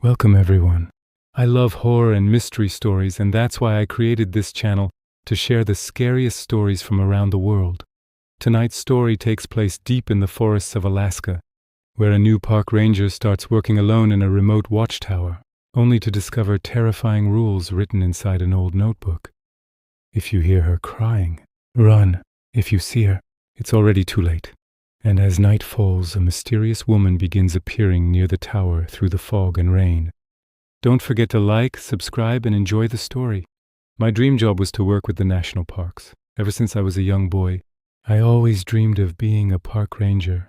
Welcome everyone. I love horror and mystery stories, and that's why I created this channel to share the scariest stories from around the world. Tonight's story takes place deep in the forests of Alaska, where a new park ranger starts working alone in a remote watchtower, only to discover terrifying rules written inside an old notebook. If you hear her crying, run. If you see her, it's already too late. And as night falls, a mysterious woman begins appearing near the tower through the fog and rain. Don't forget to like, subscribe, and enjoy the story. My dream job was to work with the national parks. Ever since I was a young boy, I always dreamed of being a park ranger,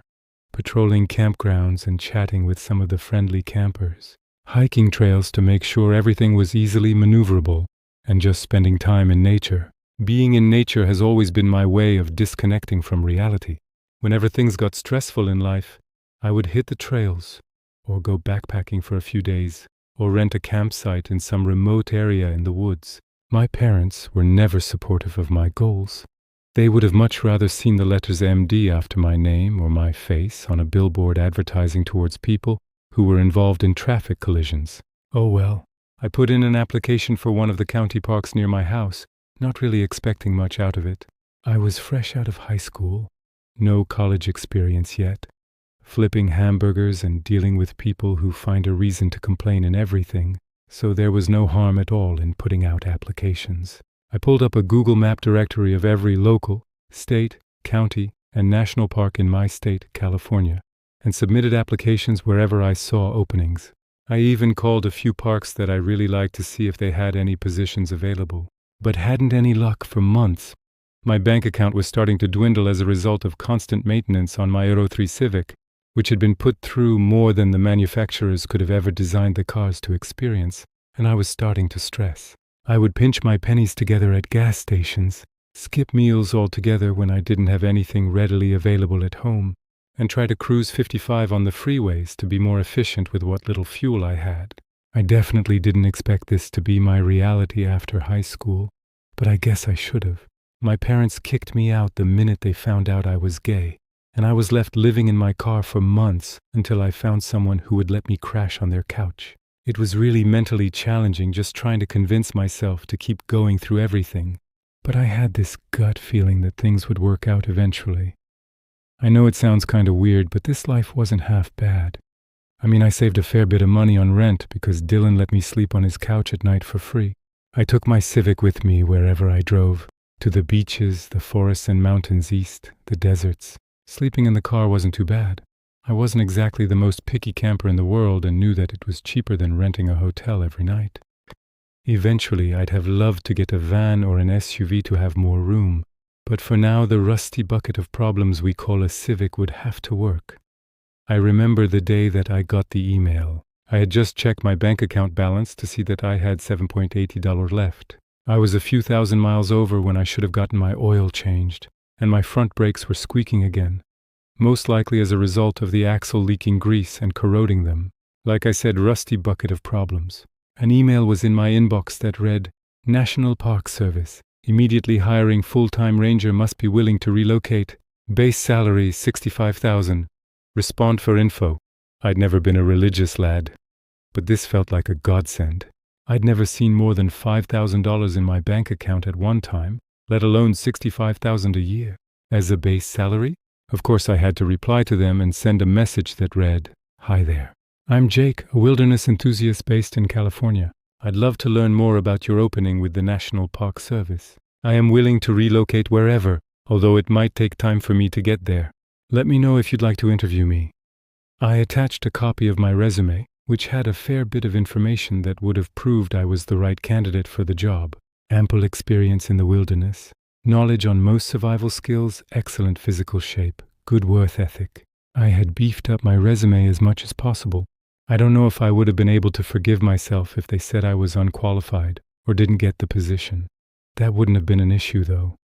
patrolling campgrounds and chatting with some of the friendly campers, hiking trails to make sure everything was easily maneuverable, and just spending time in nature. Being in nature has always been my way of disconnecting from reality. Whenever things got stressful in life, I would hit the trails, or go backpacking for a few days, or rent a campsite in some remote area in the woods. My parents were never supportive of my goals. They would have much rather seen the letters MD after my name or my face on a billboard advertising towards people who were involved in traffic collisions. Oh well, I put in an application for one of the county parks near my house, not really expecting much out of it. I was fresh out of high school. No college experience yet, flipping hamburgers and dealing with people who find a reason to complain in everything, so there was no harm at all in putting out applications. I pulled up a Google Map directory of every local, state, county, and national park in my state, California, and submitted applications wherever I saw openings. I even called a few parks that I really liked to see if they had any positions available, but hadn't any luck for months. My bank account was starting to dwindle as a result of constant maintenance on my Euro 3 Civic, which had been put through more than the manufacturers could have ever designed the cars to experience, and I was starting to stress. I would pinch my pennies together at gas stations, skip meals altogether when I didn't have anything readily available at home, and try to cruise 55 on the freeways to be more efficient with what little fuel I had. I definitely didn't expect this to be my reality after high school, but I guess I should have. My parents kicked me out the minute they found out I was gay, and I was left living in my car for months until I found someone who would let me crash on their couch. It was really mentally challenging just trying to convince myself to keep going through everything, but I had this gut feeling that things would work out eventually. I know it sounds kind of weird, but this life wasn't half bad. I saved a fair bit of money on rent because Dylan let me sleep on his couch at night for free. I took my Civic with me wherever I drove. To the beaches, the forests and mountains east, the deserts. Sleeping in the car wasn't too bad. I wasn't exactly the most picky camper in the world and knew that it was cheaper than renting a hotel every night. Eventually, I'd have loved to get a van or an SUV to have more room, but for now the rusty bucket of problems we call a Civic would have to work. I remember the day that I got the email. I had just checked my bank account balance to see that I had $7.80 left. I was a few thousand miles over when I should have gotten my oil changed, and my front brakes were squeaking again, most likely as a result of the axle leaking grease and corroding them. Like I said, rusty bucket of problems. An email was in my inbox that read, National Park Service, immediately hiring full-time ranger, must be willing to relocate. Base salary $65,000. Respond for info. I'd never been a religious lad, but this felt like a godsend. I'd never seen more than $5,000 in my bank account at one time, let alone $65,000 a year. As a base salary? Of course I had to reply to them and send a message that read, Hi there. I'm Jake, a wilderness enthusiast based in California. I'd love to learn more about your opening with the National Park Service. I am willing to relocate wherever, although it might take time for me to get there. Let me know if you'd like to interview me. I attached a copy of my resume, which had a fair bit of information that would have proved I was the right candidate for the job. Ample experience in the wilderness, knowledge on most survival skills, excellent physical shape, good work ethic. I had beefed up my resume as much as possible. I don't know if I would have been able to forgive myself if they said I was unqualified or didn't get the position. That wouldn't have been an issue, though.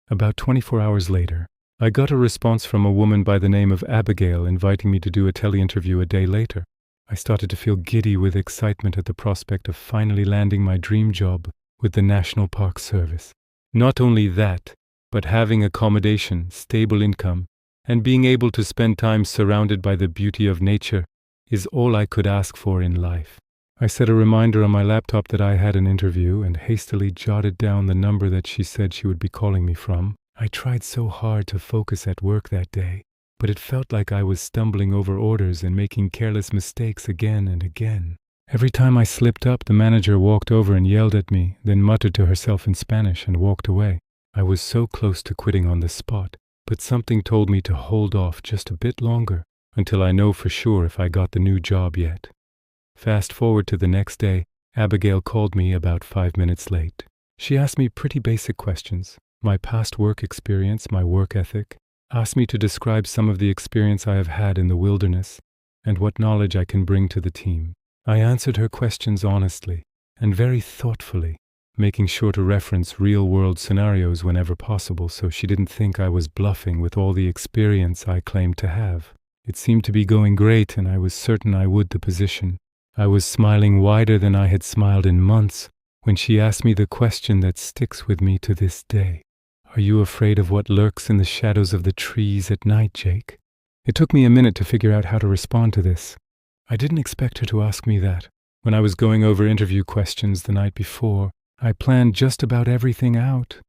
About 24 hours later, I got a response from a woman by the name of Abigail inviting me to do a tele-interview a day later. I started to feel giddy with excitement at the prospect of finally landing my dream job with the National Park Service. Not only that, but having accommodation, stable income, and being able to spend time surrounded by the beauty of nature is all I could ask for in life. I set a reminder on my laptop that I had an interview and hastily jotted down the number that she said she would be calling me from. I tried so hard to focus at work that day, but it felt like I was stumbling over orders and making careless mistakes again and again. Every time I slipped up, the manager walked over and yelled at me, then muttered to herself in Spanish and walked away. I was so close to quitting on the spot, but something told me to hold off just a bit longer until I know for sure if I got the new job yet. Fast forward to the next day, Abigail called me about 5 minutes late. She asked me pretty basic questions, my past work experience, my work ethic, asked me to describe some of the experience I have had in the wilderness, and what knowledge I can bring to the team. I answered her questions honestly and very thoughtfully, making sure to reference real-world scenarios whenever possible so she didn't think I was bluffing with all the experience I claimed to have. It seemed to be going great, and I was certain I would the position. I was smiling wider than I had smiled in months when she asked me the question that sticks with me to this day. "Are you afraid of what lurks in the shadows of the trees at night, Jake?" It took me a minute to figure out how to respond to this. I didn't expect her to ask me that. When I was going over interview questions the night before, I planned just about everything out,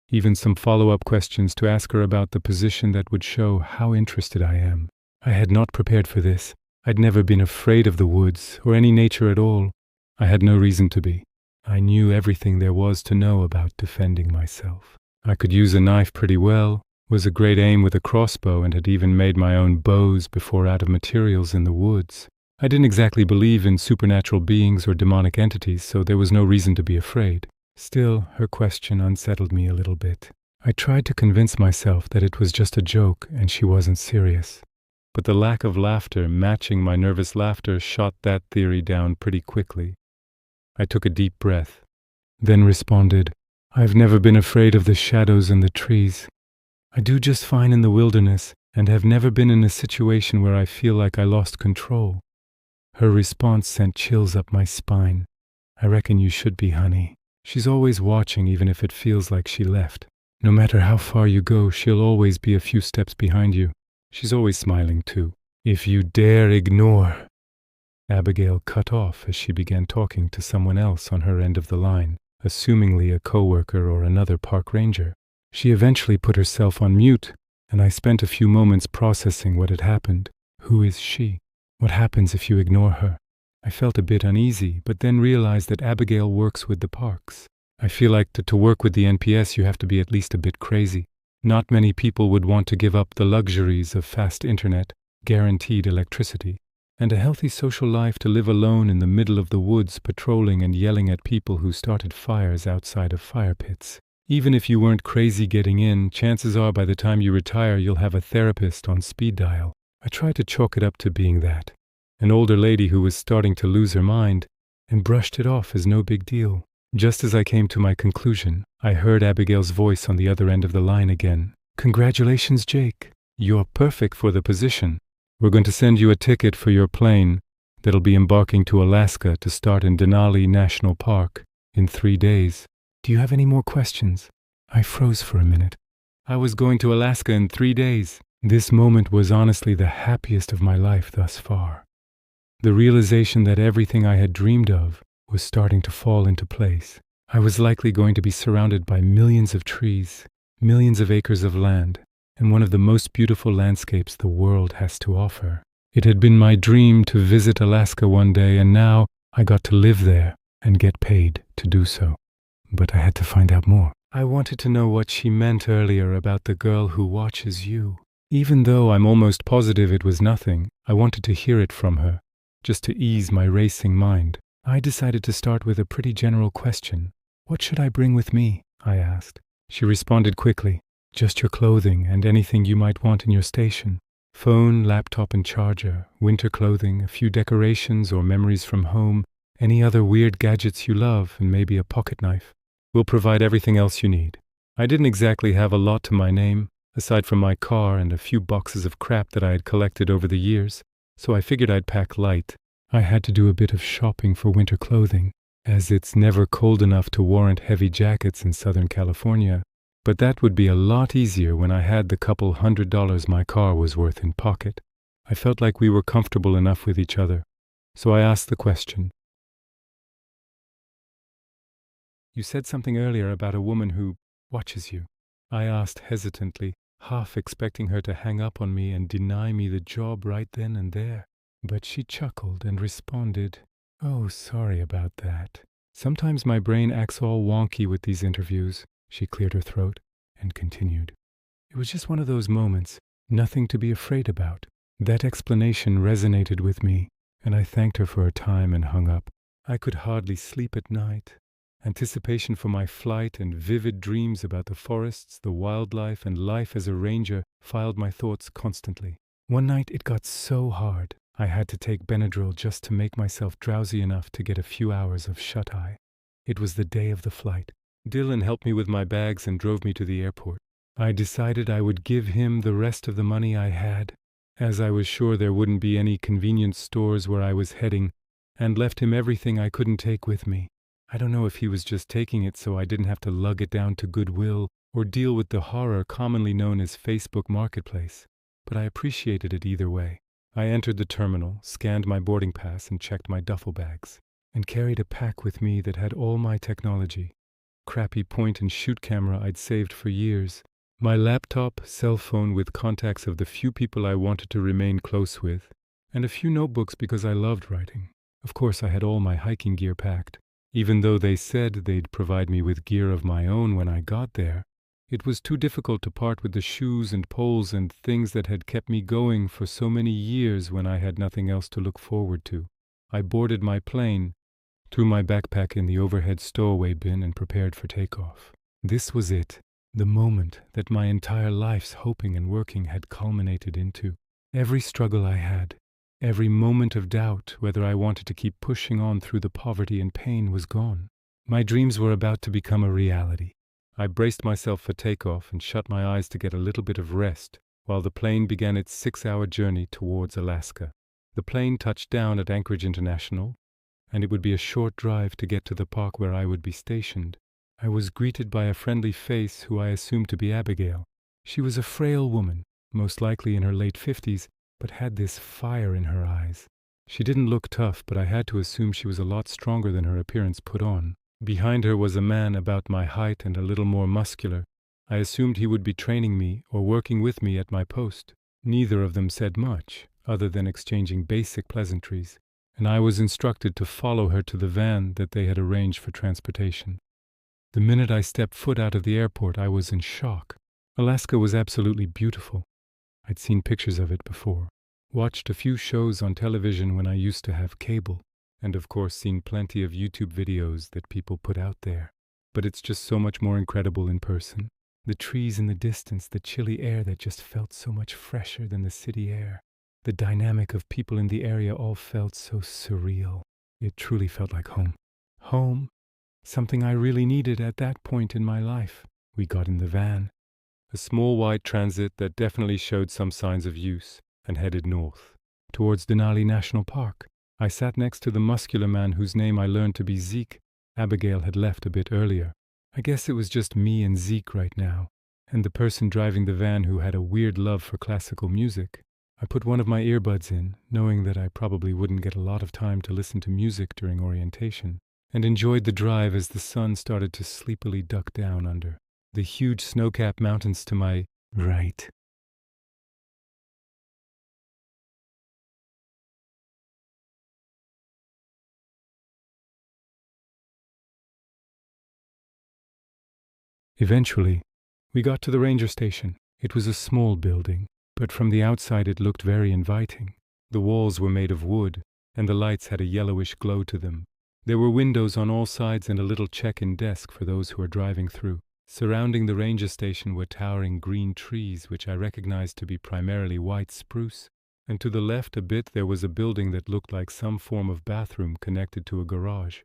even some follow-up questions to ask her about the position that would show how interested I am. I had not prepared for this. I'd never been afraid of the woods or any nature at all. I had no reason to be. I knew everything there was to know about defending myself. I could use a knife pretty well, was a great aim with a crossbow, and had even made my own bows before out of materials in the woods. I didn't exactly believe in supernatural beings or demonic entities, so there was no reason to be afraid. Still, her question unsettled me a little bit. I tried to convince myself that it was just a joke and she wasn't serious. But the lack of laughter matching my nervous laughter shot that theory down pretty quickly. I took a deep breath, then responded, "I've never been afraid of the shadows and the trees. I do just fine in the wilderness and have never been in a situation where I feel like I lost control." Her response sent chills up my spine. "I reckon you should be, honey. She's always watching even if it feels like she left. No matter how far you go, she'll always be a few steps behind you. She's always smiling too. If you dare ignore..." Abigail cut off as she began talking to someone else on her end of the line, assumingly a coworker or another park ranger. She eventually put herself on mute, and I spent a few moments processing what had happened. Who is she? What happens if you ignore her? I felt a bit uneasy, but then realized that Abigail works with the parks. I feel like to work with the NPS you have to be at least a bit crazy. Not many people would want to give up the luxuries of fast internet, guaranteed electricity, and a healthy social life to live alone in the middle of the woods patrolling and yelling at people who started fires outside of fire pits. Even if you weren't crazy getting in, chances are by the time you retire you'll have a therapist on speed dial. I tried to chalk it up to being that. An older lady who was starting to lose her mind, and brushed it off as no big deal. Just as I came to my conclusion, I heard Abigail's voice on the other end of the line again. "Congratulations, Jake. You're perfect for the position. We're going to send you a ticket for your plane that'll be embarking to Alaska to start in Denali National Park in 3 days. Do you have any more questions?" I froze for a minute. I was going to Alaska in 3 days. This moment was honestly the happiest of my life thus far. The realization that everything I had dreamed of was starting to fall into place. I was likely going to be surrounded by millions of trees, millions of acres of land, and one of the most beautiful landscapes the world has to offer. It had been my dream to visit Alaska one day, and now I got to live there and get paid to do so. But I had to find out more. I wanted to know what she meant earlier about the girl who watches you. Even though I'm almost positive it was nothing, I wanted to hear it from her, just to ease my racing mind. I decided to start with a pretty general question. "What should I bring with me?" I asked. She responded quickly, "Just your clothing and anything you might want in your station. Phone, laptop and charger, winter clothing, a few decorations or memories from home, any other weird gadgets you love, and maybe a pocket knife. We'll provide everything else you need." I didn't exactly have a lot to my name, aside from my car and a few boxes of crap that I had collected over the years, so I figured I'd pack light. I had to do a bit of shopping for winter clothing, as it's never cold enough to warrant heavy jackets in Southern California, but that would be a lot easier when I had the couple $100 my car was worth in pocket. I felt like we were comfortable enough with each other, so I asked the question, You said something earlier about a woman who watches you. I asked hesitantly, half expecting her to hang up on me and deny me the job right then and there. But she chuckled and responded, "Oh, sorry about that. Sometimes my brain acts all wonky with these interviews." She cleared her throat and continued, "It was just one of those moments, nothing to be afraid about." That explanation resonated with me, and I thanked her for her time and hung up. I could hardly sleep at night. Anticipation for my flight and vivid dreams about the forests, the wildlife, and life as a ranger filed my thoughts constantly. One night it got so hard, I had to take Benadryl just to make myself drowsy enough to get a few hours of shut-eye. It was the day of the flight. Dylan helped me with my bags and drove me to the airport. I decided I would give him the rest of the money I had, as I was sure there wouldn't be any convenience stores where I was heading, and left him everything I couldn't take with me. I don't know if he was just taking it so I didn't have to lug it down to Goodwill or deal with the horror commonly known as Facebook Marketplace, but I appreciated it either way. I entered the terminal, scanned my boarding pass, and checked my duffel bags, and carried a pack with me that had all my technology. Crappy point-and-shoot camera I'd saved for years, my laptop, cell phone with contacts of the few people I wanted to remain close with, and a few notebooks because I loved writing. Of course, I had all my hiking gear packed. Even though they said they'd provide me with gear of my own when I got there, it was too difficult to part with the shoes and poles and things that had kept me going for so many years when I had nothing else to look forward to. I boarded my plane, threw my backpack in the overhead stowaway bin, and prepared for takeoff. This was it, the moment that my entire life's hoping and working had culminated into. Every struggle I had, every moment of doubt whether I wanted to keep pushing on through the poverty and pain was gone. My dreams were about to become a reality. I braced myself for takeoff and shut my eyes to get a little bit of rest while the plane began its 6-hour journey towards Alaska. The plane touched down at Anchorage International, and it would be a short drive to get to the park where I would be stationed. I was greeted by a friendly face who I assumed to be Abigail. She was a frail woman, most likely in her late 50s, but had this fire in her eyes. She didn't look tough, but I had to assume she was a lot stronger than her appearance put on. Behind her was a man about my height and a little more muscular. I assumed he would be training me or working with me at my post. Neither of them said much, other than exchanging basic pleasantries, and I was instructed to follow her to the van that they had arranged for transportation. The minute I stepped foot out of the airport, I was in shock. Alaska was absolutely beautiful. I'd seen pictures of it before, watched a few shows on television when I used to have cable, and of course seen plenty of YouTube videos that people put out there. But it's just so much more incredible in person. The trees in the distance, the chilly air that just felt so much fresher than the city air. The dynamic of people in the area all felt so surreal. It truly felt like home. Home, something I really needed at that point in my life. We got in the van, a small white transit that definitely showed some signs of use, and headed north, towards Denali National Park. I sat next to the muscular man whose name I learned to be Zeke. Abigail had left a bit earlier. I guess it was just me and Zeke right now, and the person driving the van who had a weird love for classical music. I put one of my earbuds in, knowing that I probably wouldn't get a lot of time to listen to music during orientation, and enjoyed the drive as the sun started to sleepily duck down under the huge snow-capped mountains to my right. Eventually, we got to the ranger station. It was a small building, but from the outside it looked very inviting. The walls were made of wood, and the lights had a yellowish glow to them. There were windows on all sides and a little check-in desk for those who were driving through. Surrounding the ranger station were towering green trees, which I recognized to be primarily white spruce, and to the left a bit there was a building that looked like some form of bathroom connected to a garage.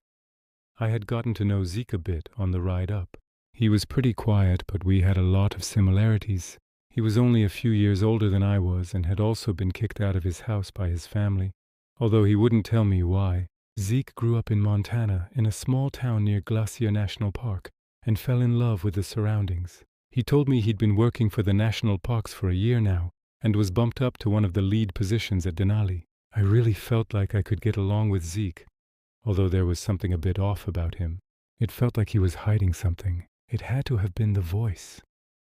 I had gotten to know Zeke a bit on the ride up. He was pretty quiet, but we had a lot of similarities. He was only a few years older than I was and had also been kicked out of his house by his family, although he wouldn't tell me why. Zeke grew up in Montana, in a small town near Glacier National Park, and fell in love with the surroundings. He told me he'd been working for the national parks for a year now, and was bumped up to one of the lead positions at Denali. I really felt like I could get along with Zeke, although there was something a bit off about him. It felt like he was hiding something. It had to have been the voice.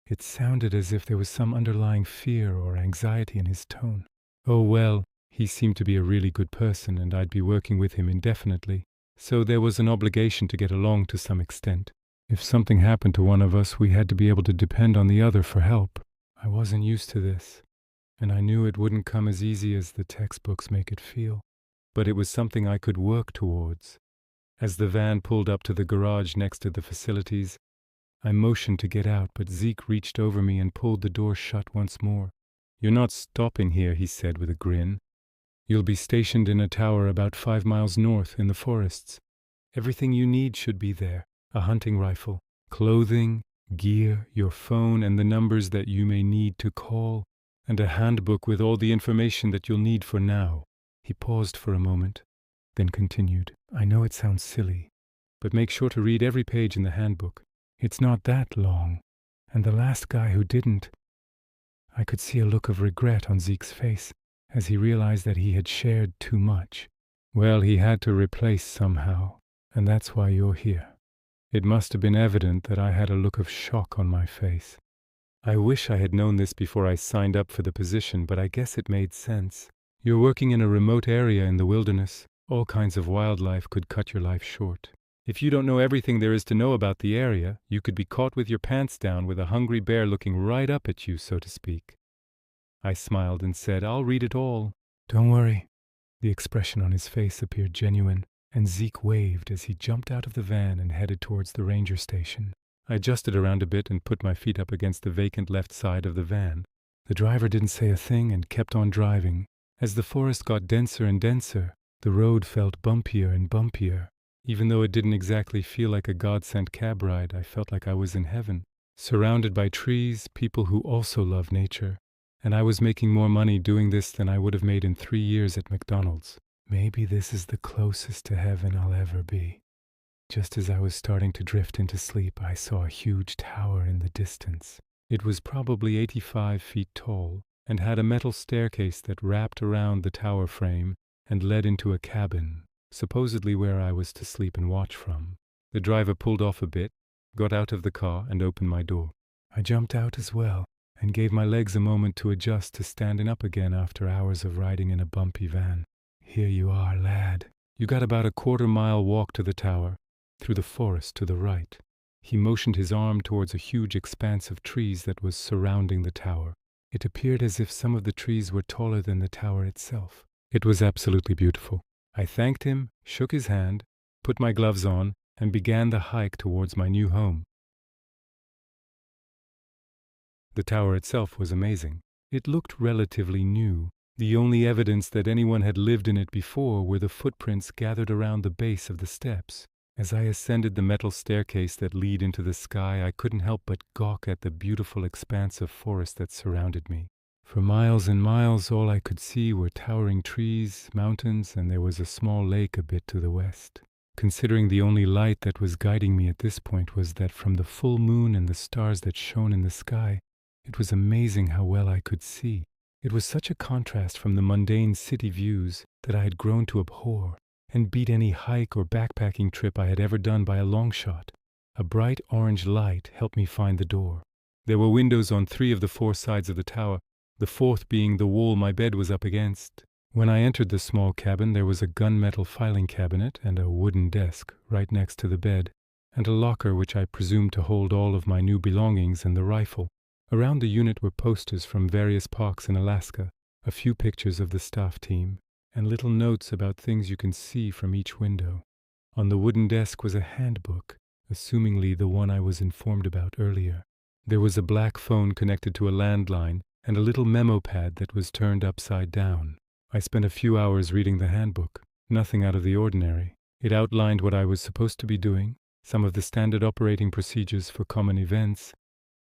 It sounded as if there was some underlying fear or anxiety in his tone. Oh well, he seemed to be a really good person and I'd be working with him indefinitely, so there was an obligation to get along to some extent. If something happened to one of us, we had to be able to depend on the other for help. I wasn't used to this, and I knew it wouldn't come as easy as the textbooks make it feel. But it was something I could work towards. As the van pulled up to the garage next to the facilities, I motioned to get out, but Zeke reached over me and pulled the door shut once more. "You're not stopping here," he said with a grin. "You'll be stationed in a tower about 5 miles north in the forests. Everything you need should be there. A hunting rifle, clothing, gear, your phone and the numbers that you may need to call, and a handbook with all the information that you'll need for now." He paused for a moment, then continued, "I know it sounds silly, but make sure to read every page in the handbook. It's not that long, and the last guy who didn't—" I could see a look of regret on Zeke's face as he realized that he had shared too much. "Well, he had to replace somehow, and that's why you're here." It must have been evident that I had a look of shock on my face. I wish I had known this before I signed up for the position, but I guess it made sense. You're working in a remote area in the wilderness. All kinds of wildlife could cut your life short. If you don't know everything there is to know about the area, you could be caught with your pants down with a hungry bear looking right up at you, so to speak. I smiled and said, "I'll read it all." "Don't worry." The expression on his face appeared genuine, and Zeke waved as he jumped out of the van and headed towards the ranger station. I adjusted around a bit and put my feet up against the vacant left side of the van. The driver didn't say a thing and kept on driving. As the forest got denser and denser, the road felt bumpier and bumpier. Even though it didn't exactly feel like a God-sent cab ride, I felt like I was in heaven, surrounded by trees, people who also love nature, and I was making more money doing this than I would have made in 3 years at McDonald's. Maybe this is the closest to heaven I'll ever be. Just as I was starting to drift into sleep, I saw a huge tower in the distance. It was probably 85 feet tall and had a metal staircase that wrapped around the tower frame and led into a cabin, supposedly where I was to sleep and watch from. The driver pulled off a bit, got out of the car, and opened my door. I jumped out as well and gave my legs a moment to adjust to standing up again after hours of riding in a bumpy van. "Here you are, lad. You got about a quarter-mile walk to the tower, through the forest to the right." He motioned his arm towards a huge expanse of trees that was surrounding the tower. It appeared as if some of the trees were taller than the tower itself. It was absolutely beautiful. I thanked him, shook his hand, put my gloves on, and began the hike towards my new home. The tower itself was amazing. It looked relatively new. The only evidence that anyone had lived in it before were the footprints gathered around the base of the steps. As I ascended the metal staircase that led into the sky, I couldn't help but gawk at the beautiful expanse of forest that surrounded me. For miles and miles, all I could see were towering trees, mountains, and there was a small lake a bit to the west. Considering the only light that was guiding me at this point was that from the full moon and the stars that shone in the sky, it was amazing how well I could see. It was such a contrast from the mundane city views that I had grown to abhor, and beat any hike or backpacking trip I had ever done by a long shot. A bright orange light helped me find the door. There were windows on 3 of the 4 sides of the tower, the 4th being the wall my bed was up against. When I entered the small cabin, there was a gunmetal filing cabinet and a wooden desk right next to the bed, and a locker which I presumed to hold all of my new belongings and the rifle. Around the unit were posters from various parks in Alaska, a few pictures of the staff team, and little notes about things you can see from each window. On the wooden desk was a handbook, assumingly the one I was informed about earlier. There was a black phone connected to a landline and a little memo pad that was turned upside down. I spent a few hours reading the handbook. Nothing out of the ordinary. It outlined what I was supposed to be doing, some of the standard operating procedures for common events,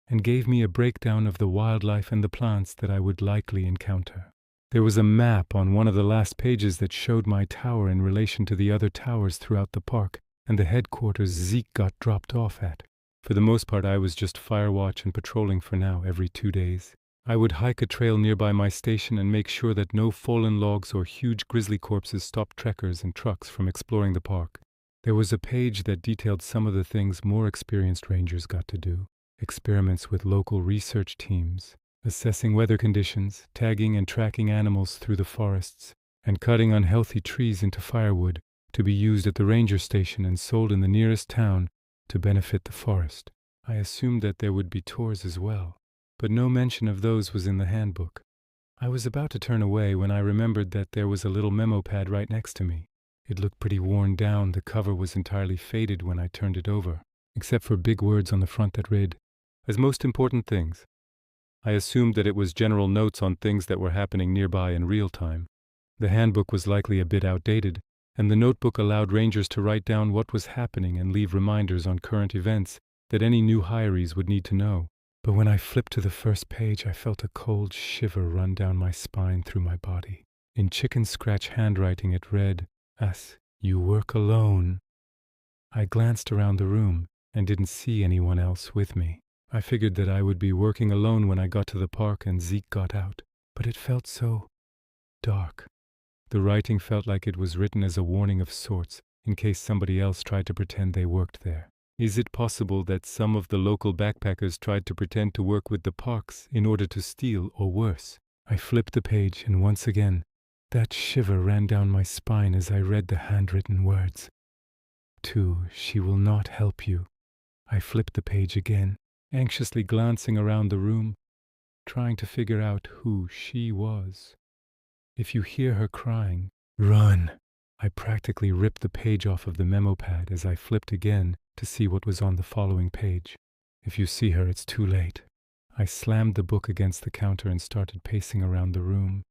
and gave me a breakdown of the wildlife and the plants that I would likely encounter. There was a map on one of the last pages that showed my tower in relation to the other towers throughout the park, and the headquarters Zeke got dropped off at. For the most part, I was just firewatch and patrolling for now every 2 days. I would hike a trail nearby my station and make sure that no fallen logs or huge grizzly corpses stopped trekkers and trucks from exploring the park. There was a page that detailed some of the things more experienced rangers got to do. Experiments with local research teams, assessing weather conditions, tagging and tracking animals through the forests, and cutting unhealthy trees into firewood to be used at the ranger station and sold in the nearest town to benefit the forest. I assumed that there would be tours as well, but no mention of those was in the handbook. I was about to turn away when I remembered that there was a little memo pad right next to me. It looked pretty worn down. The cover was entirely faded when I turned it over, except for big words on the front that read, "As most important things." I assumed that it was general notes on things that were happening nearby in real time. The handbook was likely a bit outdated, and the notebook allowed rangers to write down what was happening and leave reminders on current events that any new hirees would need to know. But when I flipped to the first page, I felt a cold shiver run down my spine through my body. In chicken scratch handwriting it read, "As you work alone." I glanced around the room and didn't see anyone else with me. I figured that I would be working alone when I got to the park and Zeke got out, but it felt so dark. The writing felt like it was written as a warning of sorts, in case somebody else tried to pretend they worked there. Is it possible that some of the local backpackers tried to pretend to work with the parks in order to steal, or worse? I flipped the page, and once again, that shiver ran down my spine as I read the handwritten words. She will not help you. I flipped the page again, anxiously glancing around the room, trying to figure out who she was. If you hear her crying, run. I practically ripped the page off of the memo pad as I flipped again to see what was on the following page. If you see her, it's too late. I slammed the book against the counter and started pacing around the room.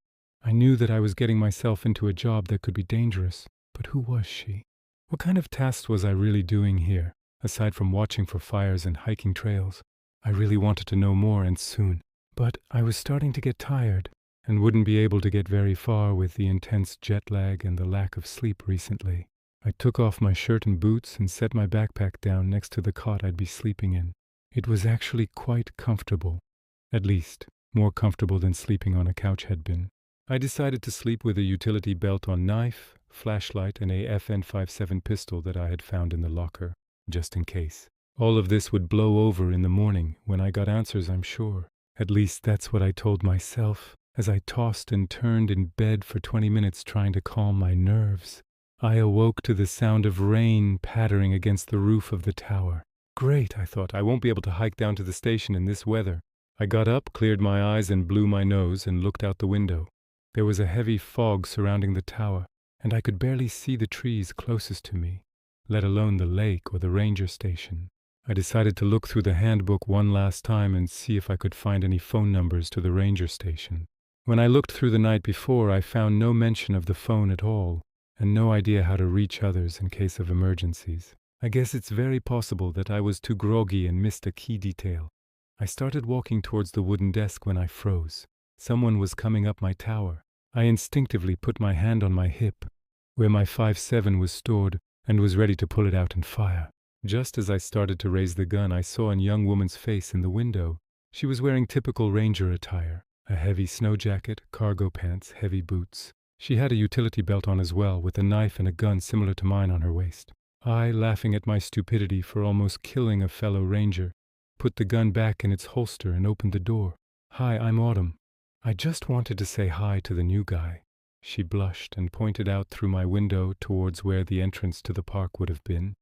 I knew that I was getting myself into a job that could be dangerous, but who was she? What kind of tasks was I really doing here, aside from watching for fires and hiking trails? I really wanted to know more, and soon. But I was starting to get tired, and wouldn't be able to get very far with the intense jet lag and the lack of sleep recently. I took off my shirt and boots and set my backpack down next to the cot I'd be sleeping in. It was actually quite comfortable. At least, more comfortable than sleeping on a couch had been. I decided to sleep with a utility belt on knife, flashlight, and a FN57 pistol that I had found in the locker, just in case. All of this would blow over in the morning when I got answers, I'm sure. At least that's what I told myself as I tossed and turned in bed for 20 minutes trying to calm my nerves. I awoke to the sound of rain pattering against the roof of the tower. Great, I thought, I won't be able to hike down to the station in this weather. I got up, cleared my eyes, and blew my nose and looked out the window. There was a heavy fog surrounding the tower, and I could barely see the trees closest to me, let alone the lake or the ranger station. I decided to look through the handbook one last time and see if I could find any phone numbers to the ranger station. When I looked through the night before, I found no mention of the phone at all, and no idea how to reach others in case of emergencies. I guess it's very possible that I was too groggy and missed a key detail. I started walking towards the wooden desk when I froze. Someone was coming up my tower. I instinctively put my hand on my hip, where my 5.7 was stored, and was ready to pull it out and fire. Just as I started to raise the gun, I saw a young woman's face in the window. She was wearing typical ranger attire, a heavy snow jacket, cargo pants, heavy boots. She had a utility belt on as well, with a knife and a gun similar to mine on her waist. I, laughing at my stupidity for almost killing a fellow ranger, put the gun back in its holster and opened the door. "Hi, I'm Autumn. I just wanted to say hi to the new guy." She blushed and pointed out through my window towards where the entrance to the park would have been.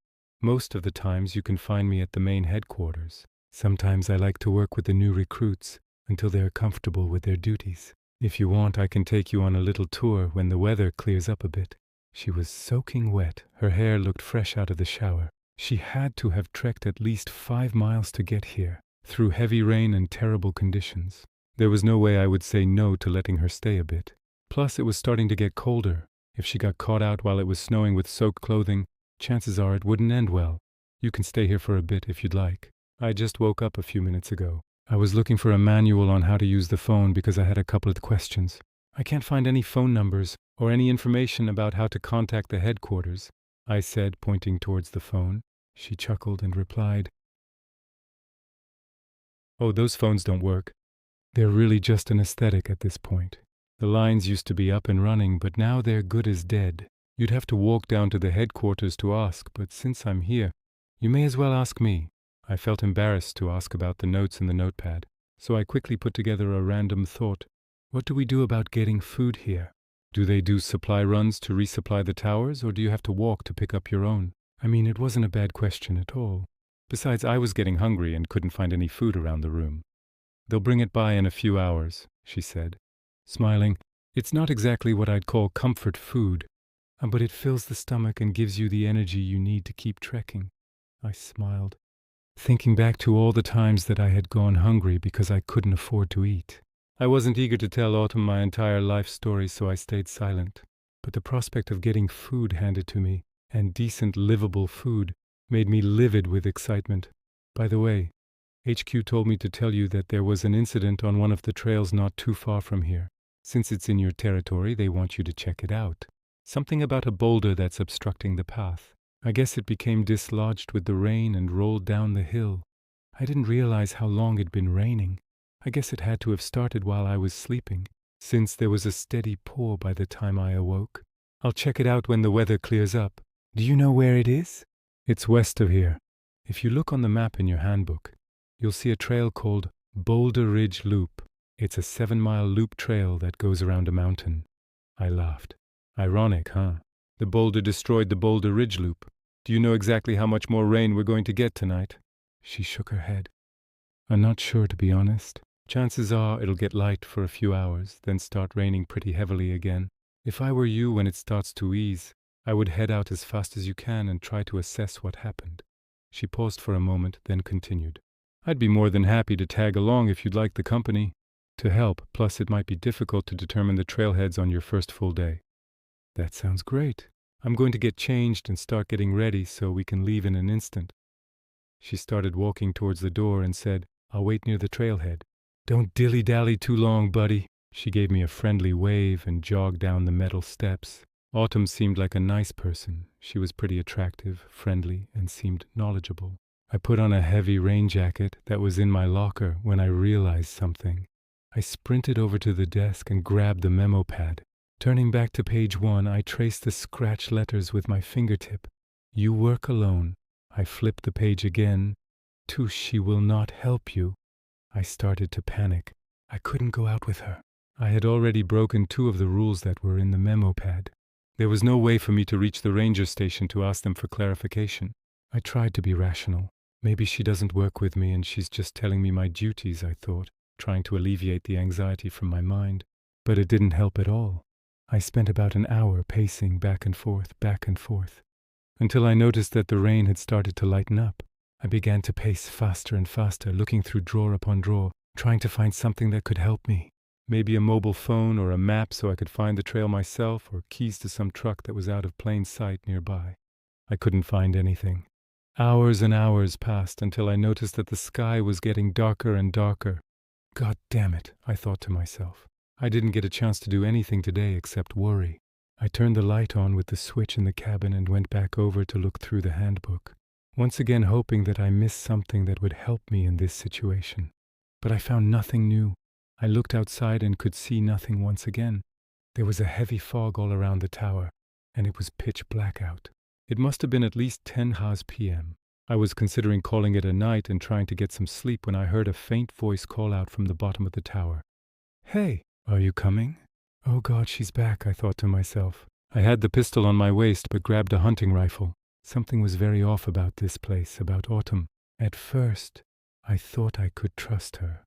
"Most of the times you can find me at the main headquarters. Sometimes I like to work with the new recruits until they're comfortable with their duties. If you want, I can take you on a little tour when the weather clears up a bit." She was soaking wet. Her hair looked fresh out of the shower. She had to have trekked at least 5 miles to get here, through heavy rain and terrible conditions. There was no way I would say no to letting her stay a bit. Plus, it was starting to get colder. If she got caught out while it was snowing with soaked clothing, chances are it wouldn't end well. "You can stay here for a bit if you'd like. I just woke up a few minutes ago. I was looking for a manual on how to use the phone because I had a couple of questions. I can't find any phone numbers or any information about how to contact the headquarters," I said, pointing towards the phone. She chuckled and replied, "Oh, those phones don't work. They're really just an aesthetic at this point. The lines used to be up and running, but now they're good as dead. You'd have to walk down to the headquarters to ask, but since I'm here, you may as well ask me. I felt embarrassed to ask about the notes in the notepad, so I quickly put together a random thought. What do we do about getting food here? Do they do supply runs to resupply the towers, or do you have to walk to pick up your own? I mean, it wasn't a bad question at all. Besides, I was getting hungry and couldn't find any food around the room. They'll bring it by in a few hours, she said. Smiling, it's not exactly what I'd call comfort food, but it fills the stomach and gives you the energy you need to keep trekking. I smiled, thinking back to all the times that I had gone hungry because I couldn't afford to eat. I wasn't eager to tell Autumn my entire life story, so I stayed silent. But the prospect of getting food handed to me, and decent livable food, made me livid with excitement. By the way, HQ told me to tell you that there was an incident on one of the trails not too far from here. Since it's in your territory, they want you to check it out. Something about a boulder that's obstructing the path. I guess it became dislodged with the rain and rolled down the hill. I didn't realize how long it'd been raining. I guess it had to have started while I was sleeping, since there was a steady pour by the time I awoke. I'll check it out when the weather clears up. Do you know where it is? It's west of here. If you look on the map in your handbook, you'll see a trail called Boulder Ridge Loop. It's a 7-mile loop trail that goes around a mountain. I laughed. Ironic, huh? The boulder destroyed the Boulder Ridge Loop. Do you know exactly how much more rain we're going to get tonight? She shook her head. I'm not sure, to be honest. Chances are it'll get light for a few hours, then start raining pretty heavily again. If I were you when it starts to ease, I would head out as fast as you can and try to assess what happened. She paused for a moment, then continued. I'd be more than happy to tag along if you'd like the company. To help, plus it might be difficult to determine the trailheads on your first full day. That sounds great. I'm going to get changed and start getting ready so we can leave in an instant. She started walking towards the door and said, I'll wait near the trailhead. Don't dilly-dally too long, buddy. She gave me a friendly wave and jogged down the metal steps. Autumn seemed like a nice person. She was pretty attractive, friendly, and seemed knowledgeable. I put on a heavy rain jacket that was in my locker when I realized something. I sprinted over to the desk and grabbed the memo pad. Turning back to page 1, I traced the scratch letters with my fingertip. You work alone. I flipped the page again. To she will not help you. I started to panic. I couldn't go out with her. I had already broken 2 of the rules that were in the memo pad. There was no way for me to reach the ranger station to ask them for clarification. I tried to be rational. Maybe she doesn't work with me and she's just telling me my duties, I thought, trying to alleviate the anxiety from my mind. But it didn't help at all. I spent about an hour pacing back and forth, until I noticed that the rain had started to lighten up. I began to pace faster and faster, looking through drawer upon drawer, trying to find something that could help me. Maybe a mobile phone or a map so I could find the trail myself, or keys to some truck that was out of plain sight nearby. I couldn't find anything. Hours and hours passed until I noticed that the sky was getting darker and darker. God damn it, I thought to myself. I didn't get a chance to do anything today except worry. I turned the light on with the switch in the cabin and went back over to look through the handbook, once again hoping that I missed something that would help me in this situation. But I found nothing new. I looked outside and could see nothing once again. There was a heavy fog all around the tower, and it was pitch black out. It must have been at least 10 p.m. I was considering calling it a night and trying to get some sleep when I heard a faint voice call out from the bottom of the tower. Hey, are you coming? Oh God, she's back, I thought to myself. I had the pistol on my waist but grabbed a hunting rifle. Something was very off about this place, about Autumn. At first, I thought I could trust her.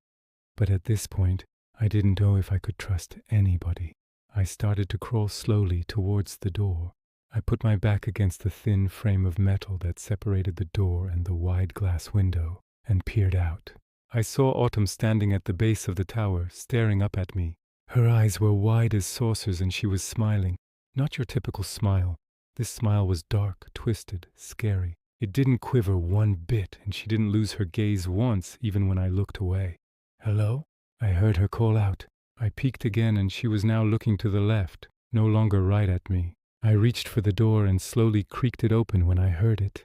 But at this point, I didn't know if I could trust anybody. I started to crawl slowly towards the door. I put my back against the thin frame of metal that separated the door and the wide glass window, and peered out. I saw Autumn standing at the base of the tower, staring up at me. Her eyes were wide as saucers and she was smiling. Not your typical smile. This smile was dark, twisted, scary. It didn't quiver one bit, and she didn't lose her gaze once, even when I looked away. Hello? I heard her call out. I peeked again, and she was now looking to the left, no longer right at me. I reached for the door and slowly creaked it open when I heard it.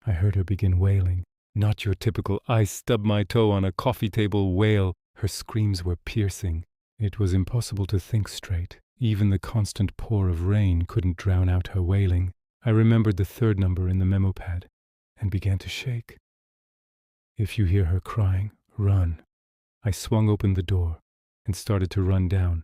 I heard her begin wailing. Not your typical I stubbed my toe on a coffee table wail. Her screams were piercing. It was impossible to think straight. Even the constant pour of rain couldn't drown out her wailing. I remembered the third number in the memo pad and began to shake. If you hear her crying, run. I swung open the door and started to run down,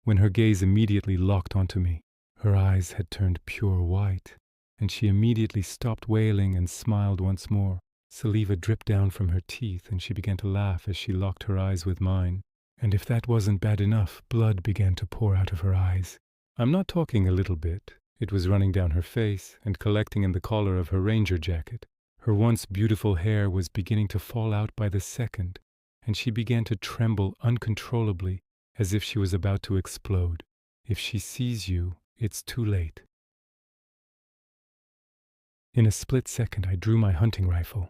when her gaze immediately locked onto me. Her eyes had turned pure white, and she immediately stopped wailing and smiled once more. Saliva dripped down from her teeth, and she began to laugh as she locked her eyes with mine. And if that wasn't bad enough, blood began to pour out of her eyes. I'm not talking a little bit. It was running down her face and collecting in the collar of her ranger jacket. Her once beautiful hair was beginning to fall out by the second, and she began to tremble uncontrollably, as if she was about to explode. If she sees you, it's too late. In a split second, I drew my hunting rifle.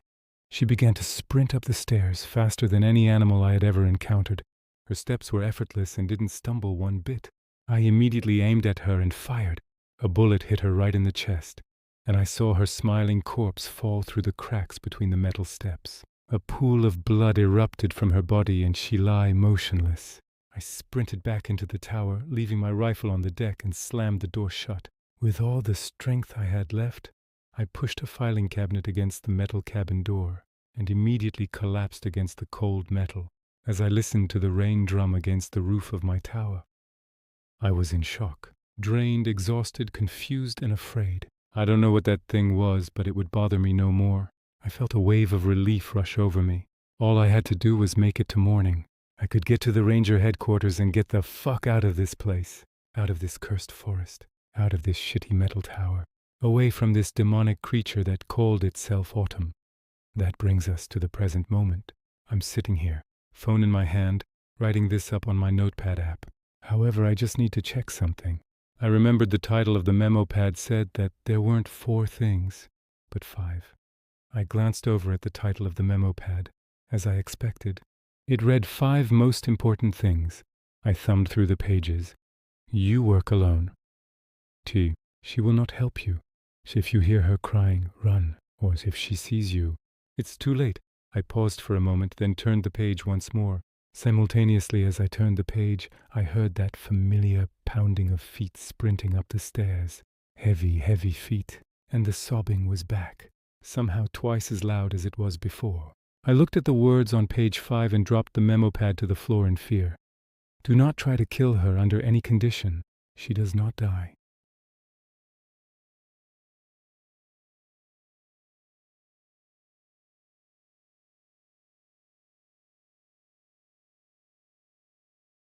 She began to sprint up the stairs faster than any animal I had ever encountered. Her steps were effortless and didn't stumble one bit. I immediately aimed at her and fired. A bullet hit her right in the chest, and I saw her smiling corpse fall through the cracks between the metal steps. A pool of blood erupted from her body, and she lay motionless. I sprinted back into the tower, leaving my rifle on the deck, and slammed the door shut. With all the strength I had left, I pushed a filing cabinet against the metal cabin door and immediately collapsed against the cold metal. As I listened to the rain drum against the roof of my tower, I was in shock, drained, exhausted, confused, and afraid. I don't know what that thing was, but it would bother me no more. I felt a wave of relief rush over me. All I had to do was make it to morning. I could get to the ranger headquarters and get the fuck out of this place, out of this cursed forest, out of this shitty metal tower, away from this demonic creature that called itself Autumn. That brings us to the present moment. I'm sitting here, phone in my hand, writing this up on my notepad app. However, I just need to check something. I remembered the title of the memo pad said that there weren't 4 things, but 5. I glanced over at the title of the memo pad. As I expected, it read 5 most important things. I thumbed through the pages. You work alone. T. She will not help you. If you hear her crying, run. Or if she sees you, it's too late. I paused for a moment, then turned the page once more. Simultaneously as I turned the page, I heard that familiar pounding of feet sprinting up the stairs. Heavy, heavy feet. And the sobbing was back, somehow twice as loud as it was before. I looked at the words on page 5 and dropped the memo pad to the floor in fear. Do not try to kill her under any condition. She does not die.